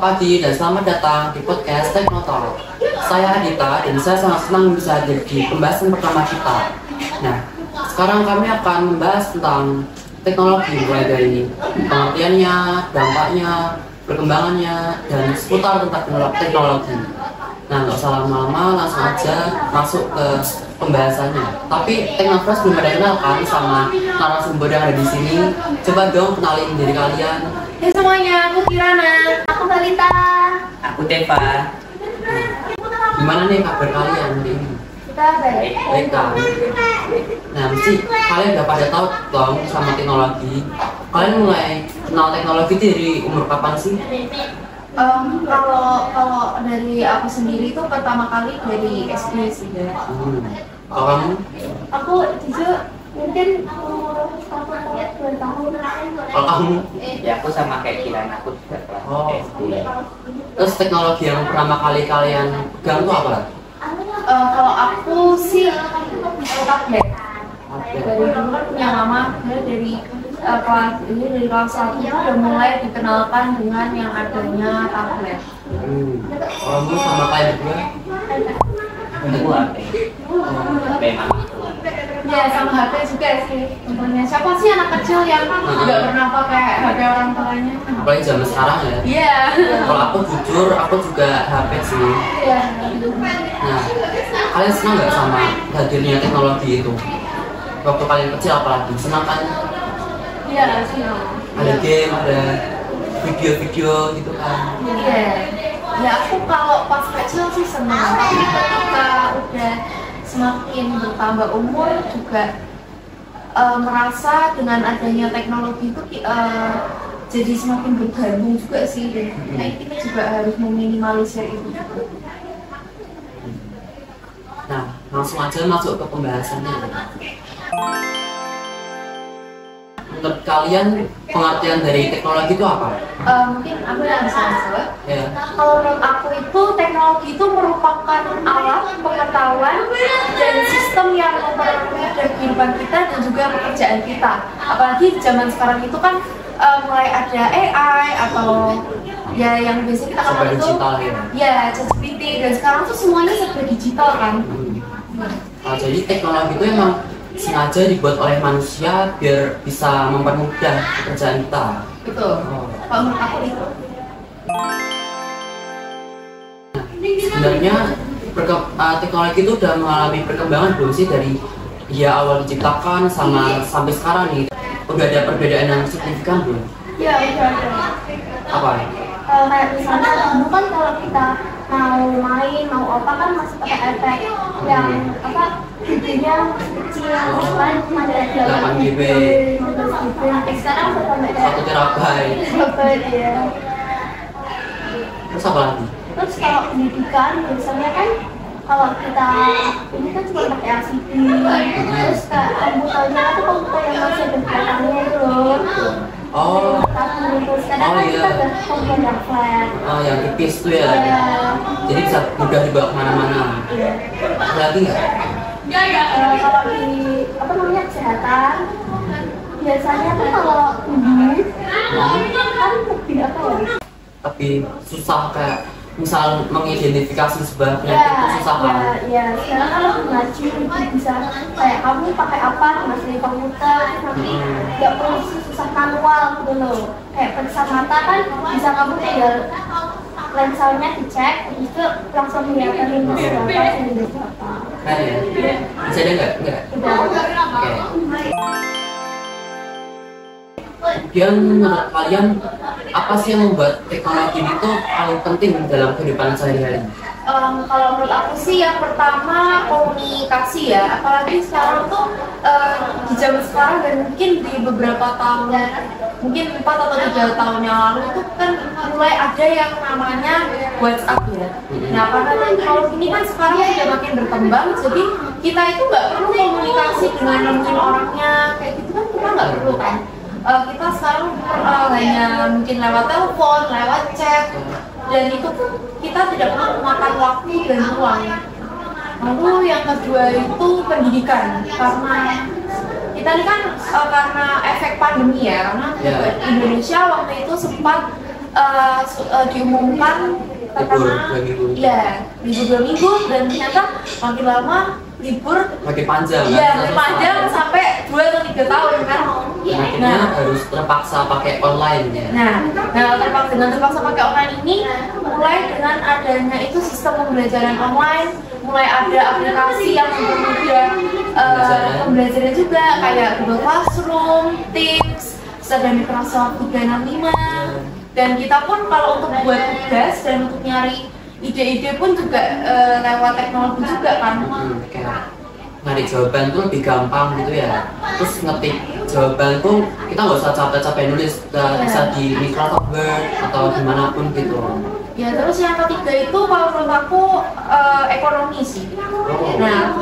pagi dan selamat datang di podcast Teknotalk. Saya Adita dan saya sangat senang bisa hadir di pembahasan pertama kita. Nah, sekarang kami akan membahas tentang teknologi mulai dari pengertiannya, dampaknya, perkembangannya, dan seputar tentang teknologi. Nah, nggak usah lama-lama, langsung aja masuk ke pembahasannya. Tapi Teknofresh belum ada kenalkan sama narasumber yang ada di sini. Coba dong kenalin diri kalian. Hai semuanya, aku Kirana. Aku Balita. Aku Teva. Gimana nih kabar kalian hari ini? Kita baik. Baik kan? Nah, mesti kalian udah pada tahu dong sama teknologi. Kalian mulai kenal teknologi dari umur kapan sih? Kalau dari aku sendiri itu pertama kali dari SD sih. Kalau kamu? Aku jujur mungkin umur 1 tahun. Kalau kamu? Ya aku sama kayak Kirana, aku juga kelas SD. Terus teknologi yang pertama kali kalian pegang itu apa? Kalau aku sih tablet. Oke. Dari dulu kan punya mama, dari kelas ini dari kelas 1 udah mulai dikenalkan dengan yang adanya tablet. Kalau kamu sama kayak berdua? Aku HP mama. Ya sama HP juga sih tentunya. Siapa sih anak kecil yang nggak pernah pakai HP orang tuanya? Apalagi zaman sekarang ya. Iya. Kalau aku jujur, aku juga HP sih. Iya. Nah, kalian senang nggak sama hadirnya teknologi itu? Waktu kalian kecil apalagi, senang kan? Iya sih. Ada game, ada video-video gitu kan? Iya. Ya aku kalau pas kecil sih senang. Tapi ketika udah semakin bertambah umur juga merasa dengan adanya teknologi itu jadi semakin bergabung juga sih. Dan kita juga harus meminimalisir itu juga. Nah, langsung aja masuk ke pembahasannya. Menurut kalian pengertian dari teknologi itu apa? Mungkin aku yang bisa menjawab. Ya. Kalau menurut aku itu teknologi itu merupakan alat pengetahuan dan sistem yang mempermudah kehidupan kita dan juga pekerjaan kita. Apalagi zaman sekarang itu kan mulai ada AI atau ya yang biasa kita kenal Serba itu digital ya ChatGPT, dan sekarang tuh semuanya serba digital kan. Jadi teknologi itu emang sengaja dibuat oleh manusia biar bisa mempermudah pekerjaan kita. Betul. Kalau menurut aku itu. Sebenarnya teknologi itu udah mengalami perkembangan belum sih dari ya awal diciptakan sama sampai sekarang nih? Udah ada perbedaan yang signifikan belum? Ya udah ada. Apa? Kayak misalnya dulu kan kalau kita mau main mau apa kan masih pakai efek yang apa videonya kecil, kan ada 8 GB, 15 GB. Sekarang udah sampai 1 terabyte. Ya. Terus apa lagi? Terus kalau pendidikan biasanya kan kalau kita ini kan cuma pakai LCD, terus kayak komputernya tuh komputer yang masih ada belakangnya itu loh. Oh, Terus kadang kan kita ada komputer yang flat. oh yang tipis tuh ya. Iya. Jadi bisa mudah dibawa kemana-mana. Iya. Ada lagi nggak? Kalau di apa namanya kesehatan biasanya tuh kalau kan lebih apa ya? Tapi susah kayak misal mengidentifikasi sebuah penyakit itu susah kan? Ya, sekarang kan lebih maju, lebih bisa kayak kamu pakai apa masih komputer, nanti nggak perlu susah manual gitu loh. Kayak periksa mata kan bisa kamu tinggal lensanya dicek, itu langsung kelihatan minus berapa, minus berapa. Kan ya? Bisa ada nggak? Nggak. Oke. Kemudian menurut kalian apa sih yang membuat teknologi itu paling penting dalam kehidupan sehari-hari? Kalau menurut aku sih yang pertama komunikasi ya, apalagi sekarang tuh di zaman sekarang dan mungkin di beberapa tahun, mungkin 4 atau 3 tahun yang lalu itu kan mulai ada yang namanya WhatsApp ya. Nah karena teknologi ini kan sekarang sudah makin berkembang, jadi kita itu nggak perlu komunikasi dengan nemuin orangnya kayak gitu kan, kita nggak perlu kan. Kita sekarang hanya mungkin lewat telepon, lewat chat, dan itu pun kita tidak perlu memakan waktu dan uang. Lalu yang kedua itu pendidikan, karena kita ini kan karena efek pandemi ya, karena Indonesia waktu itu sempat diumumkan pertama ya libur 2 minggu dan ternyata makin lama libur makin panjang ya makin panjang sampai 2 atau 3 tahun kan. Akhirnya harus terpaksa pakai online ya. Dengan terpaksa pakai online ini mulai dengan adanya itu sistem pembelajaran online, mulai ada aplikasi yang mempermudah pembelajaran juga kayak Google Classroom, Teams, ada Microsoft 365. Dan kita pun kalau untuk buat tugas dan untuk nyari ide-ide pun juga lewat teknologi juga kan. Kayak nyari jawaban tuh lebih gampang gitu ya. Terus ngetik jawaban tuh kita nggak usah capek-capek nulis, bisa di Microsoft Word atau dimanapun gitu. Ya terus yang ketiga itu kalau menurut aku ekonomi sih. Nah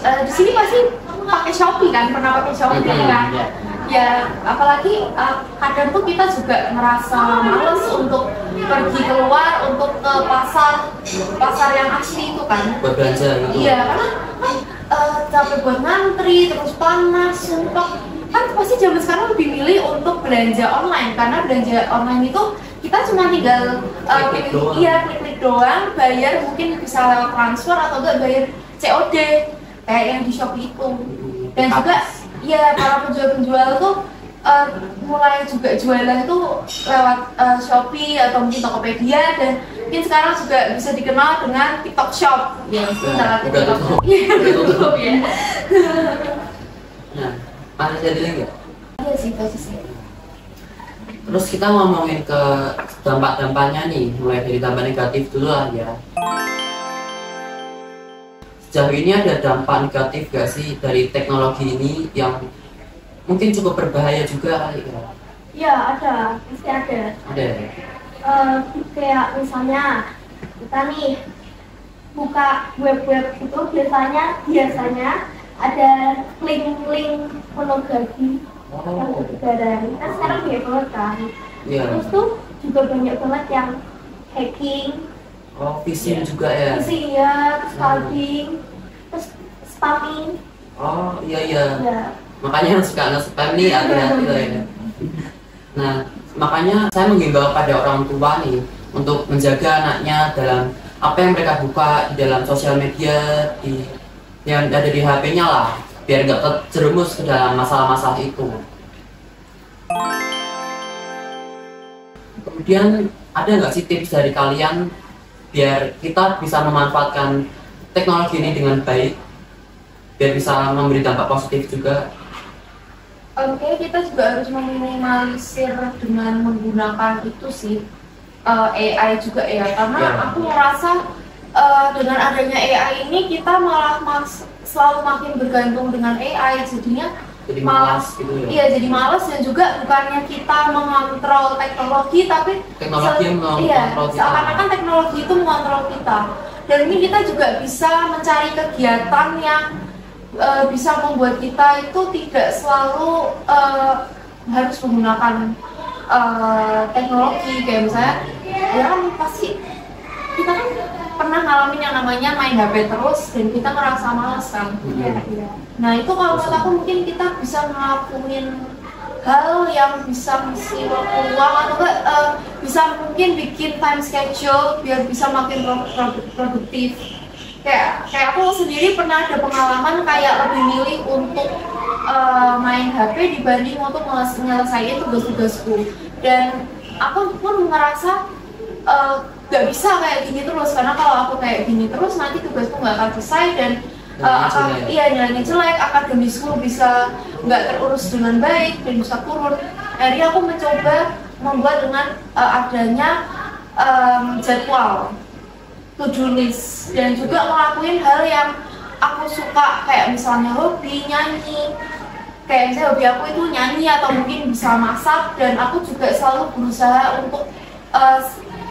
di sini pasti pakai Shopee kan, pernah pakai Shopee kan? Ya apalagi kadang tuh kita juga merasa males untuk pergi keluar untuk ke pasar yang asli itu kan. Buat belanja gitu. Iya karena capek buat ngantri terus panas sumpah. Kan pasti zaman sekarang lebih milih untuk belanja online karena belanja online itu kita cuma tinggal klik-klik doang, bayar mungkin bisa lewat transfer atau enggak bayar COD kayak yang di Shopee itu. Dan juga ya para penjual-penjual tuh mulai juga jualan tuh lewat Shopee atau mungkin Tokopedia dan mungkin sekarang juga bisa dikenal dengan TikTok Shop ya sebentar TikTok ya. Nah, masih jadi nggak? Iya sih sih. Terus kita ngomongin ke dampak-dampaknya nih, mulai dari dampak negatif dulu lah ya. Sejauh ini ada dampak negatif gak sih dari teknologi ini yang mungkin cukup berbahaya juga kali ya? Ya ada, pasti ada. Ada. Kayak misalnya kita nih buka web-web itu biasanya ada link-link pornografi yang dari kan sekarang banyak banget kan. Terus tuh juga banyak banget yang hacking. Phishing juga ya? Phishing ya, stalking, terus spamming. Oh iya. Makanya yang suka nge-spam nih hati-hati lah ya. Nah, makanya saya menghimbau pada orang tua nih untuk menjaga anaknya dalam apa yang mereka buka di dalam sosial media, yang ada di HP-nya lah, biar nggak terjerumus ke dalam masalah-masalah itu. Kemudian ada nggak sih tips dari kalian biar kita bisa memanfaatkan teknologi ini dengan baik, biar bisa memberi dampak positif juga? Oke, kita juga harus meminimalisir dengan menggunakan itu sih AI juga ya, karena aku merasa dengan adanya AI ini kita malah selalu makin bergantung dengan AI, jadinya jadi malas gitu ya? Iya, jadi malas dan juga bukannya kita mengontrol teknologi, tapi teknologi yang mengontrol kita. Seakan-akan teknologi itu mengontrol kita. Dan ini kita juga bisa mencari kegiatan yang bisa membuat kita itu tidak selalu harus menggunakan teknologi. Kayak misalnya, ya kan pasti kita kan pernah ngalamin yang namanya main HP terus dan kita ngerasa malas kan. Nah itu kalau menurut aku mungkin kita bisa ngelakuin hal yang bisa mengisi waktu luang atau enggak bisa mungkin bikin time schedule biar bisa makin produktif. Kayak aku sendiri pernah ada pengalaman kayak lebih milih untuk main HP dibanding untuk menyelesaikan tugas-tugasku. Dan aku pun ngerasa gak bisa kayak gini terus, karena kalau aku kayak gini terus nanti tugasku nggak akan selesai dan nilainya jelek, akademisku bisa nggak terurus dengan baik dan bisa turun. Jadi aku mencoba membuat dengan adanya jadwal, to-do list, dan juga ngelakuin hal yang aku suka kayak misalnya hobi nyanyi. Kayak misalnya hobi aku itu nyanyi atau mungkin bisa masak, dan aku juga selalu berusaha untuk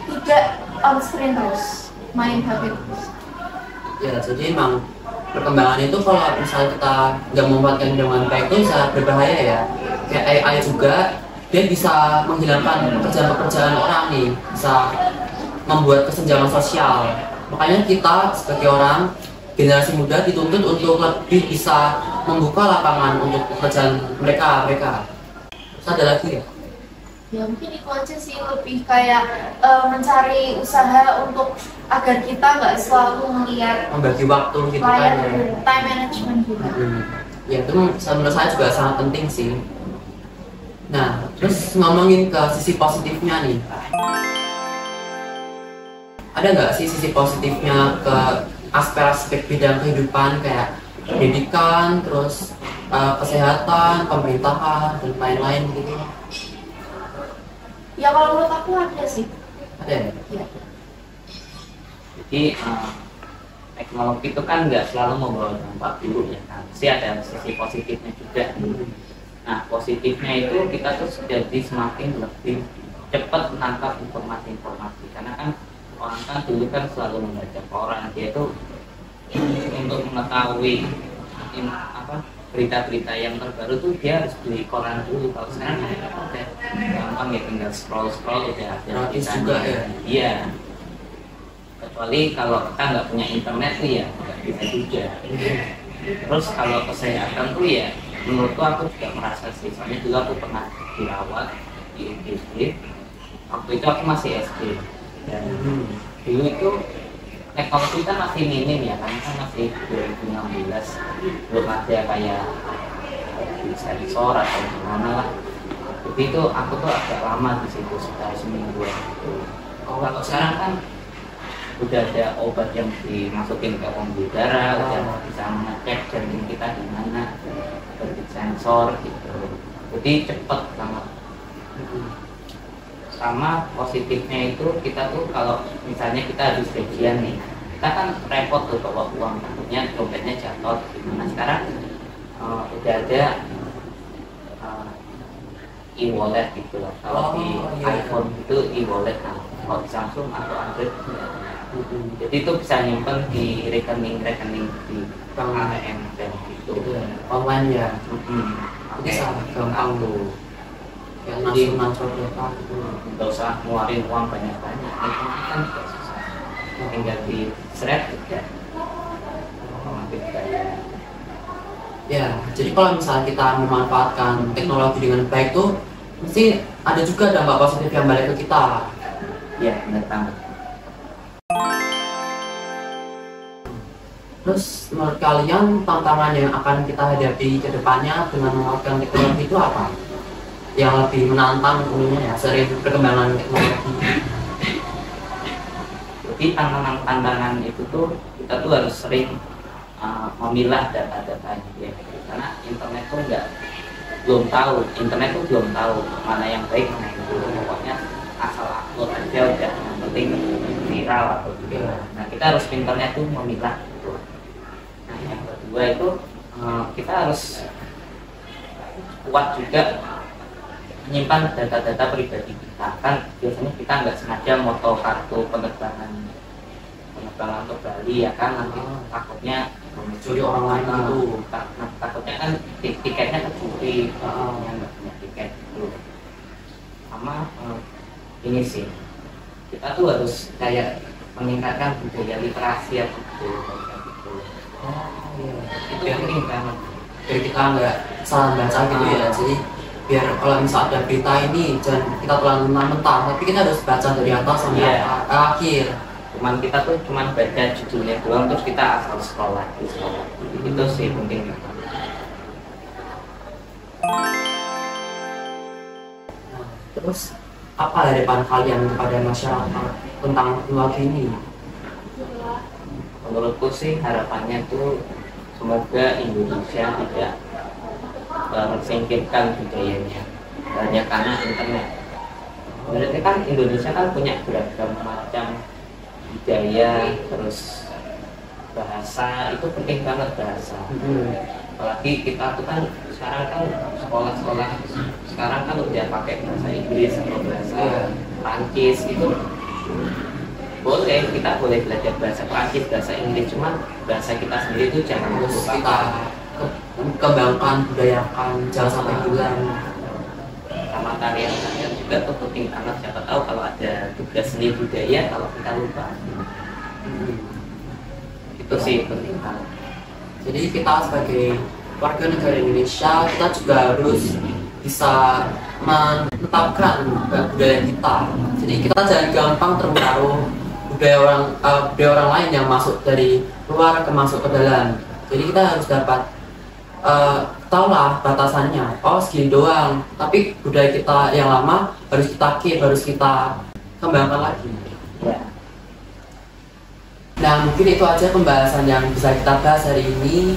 tidak on screen terus, main HP terus. Ya, jadi emang perkembangan itu kalau misalnya kita nggak memanfaatkan dengan baik itu bisa berbahaya ya. Kayak AI juga, dia bisa menghilangkan pekerjaan-pekerjaan orang nih, bisa membuat kesenjangan sosial. Makanya kita sebagai orang generasi muda dituntut untuk lebih bisa membuka lapangan untuk pekerjaan mereka. Terus ada lagi ya? Ya mungkin itu aja sih, lebih kayak mencari usaha untuk agar kita nggak selalu melihat Membagi waktu gitu kan layar, ya. time management juga. Ya itu menurut saya juga sangat penting sih. Nah, terus ngomongin ke sisi positifnya nih. Ada nggak sih sisi positifnya ke aspek-aspek bidang kehidupan kayak pendidikan, terus kesehatan, pemerintahan, dan lain-lain gitu? Ya kalau menurut aku ada sih. Ada ya? Ya. Jadi teknologi itu kan nggak selalu membawa dampak buruk ya kan, pasti ada sisi positifnya juga. Nah positifnya itu kita tuh jadi semakin lebih cepat menangkap informasi-informasi, karena kan orang kan dulu kan selalu membaca koran, dia itu untuk mengetahui berita-berita yang terbaru tuh dia harus beli koran dulu. Kalau sekarang udah gampang ya, tinggal scroll udah ada Gratis beritanya. juga ya? Iya, kecuali kalau kita nggak punya internet tuh ya nggak bisa juga. Terus kalau kesehatan tuh ya menurutku aku juga merasa sih, soalnya dulu aku pernah dirawat di UGD, waktu itu aku masih SD, dan dulu itu teknologi kan masih minim ya, karena kan masih 2016, belum ada kayak sensor atau gimana lah. Jadi itu aku tuh agak lama di situ, sekitar semingguan. Kalau sekarang kan udah ada obat yang dimasukin ke pembuluh darah, udah bisa mengecek jantung kita di mana, sensor gitu. Jadi cepet banget. Sama positifnya itu kita tuh kalau misalnya kita habis gajian nih, kita kan repot tuh bawa uang, takutnya dompetnya jatuh gimana. Sekarang udah ada e-wallet gitu loh. Kalau di iPhone itu e-wallet, kalau di Samsung atau Android. Jadi itu bisa nyimpen di rekening di bank ATM dan gitu. Online ya. Oke, gampang tuh. Yang langsung transfer berapa gitu. Nggak usah ngeluarin uang banyak-banyak, itu kan nggak susah. Tinggal di seret ya. Ya, jadi kalau misalnya kita memanfaatkan teknologi dengan baik tuh mesti ada juga dampak positif yang balik ke kita. Ya, benar banget. Terus menurut kalian tantangan yang akan kita hadapi ke depannya dengan memanfaatkan teknologi itu apa? Yang lebih menantang tentunya ya, seiring perkembangan teknologi. Jadi tantangan itu tuh kita tuh harus sering memilah data-datanya ya. Karena internet tuh belum tahu mana yang baik mana yang buruk. Pokoknya asal upload aja udah, yang penting viral atau gimana. Nah kita harus pintarnya tuh memilah gitu. Nah yang kedua itu kita harus kuat juga menyimpan data-data pribadi kita. Kan biasanya kita nggak sengaja moto kartu penerbangan ke Bali ya kan, nanti takutnya Curi orang lain itu. Nah, takutnya kan tiketnya kecuri, yang nggak punya tiket itu. Sama ini sih, kita tuh harus kayak meningkatkan budaya literasi atau budaya gitu. Itu penting banget. Biar kita nggak salah baca gitu ya. Jadi biar kalau misal ada berita ini jangan kita telan mentah-mentah, tapi kita harus baca dari atas sampai akhir. Kita tuh cuman baca judulnya doang terus kita asal scroll lagi. Itu sih penting. Terus apa harapan kalian kepada masyarakat tentang teknologi ini? Menurutku sih harapannya tuh semoga Indonesia tidak mengsingkirkan budayanya hanya karena internet. Berarti kan Indonesia kan punya beragam macam budaya, terus bahasa, itu penting banget bahasa. Apalagi kita tuh kan sekarang kan sekolah-sekolah sekarang kan udah pakai bahasa Inggris atau bahasa Prancis, itu boleh, kita boleh belajar bahasa Prancis, bahasa Inggris, cuman bahasa kita sendiri itu jangan Terus lupa kita kembangkan, budayakan, jangan sampai hilang. sama tarian-tarian juga tuh penting banget. Siapa tahu kalau ada tugas seni budaya kalau kita lupa, itu sih penting banget. Jadi kita sebagai warga negara Indonesia kita juga harus bisa menetapkan budaya kita. Jadi kita jangan gampang terpengaruh budaya orang lain yang masuk dari luar masuk ke dalam. Jadi kita harus dapat tahulah batasannya. Oh segini doang. Tapi budaya kita yang lama harus kita keep, harus kita kembangkan lagi. Nah mungkin itu aja pembahasan yang bisa kita bahas hari ini,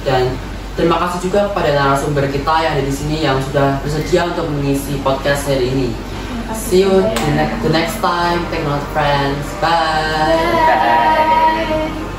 dan terima kasih juga kepada narasumber kita yang ada di sini yang sudah bersedia untuk mengisi podcast hari ini. See you the next time, Technology Friends. Bye. Bye.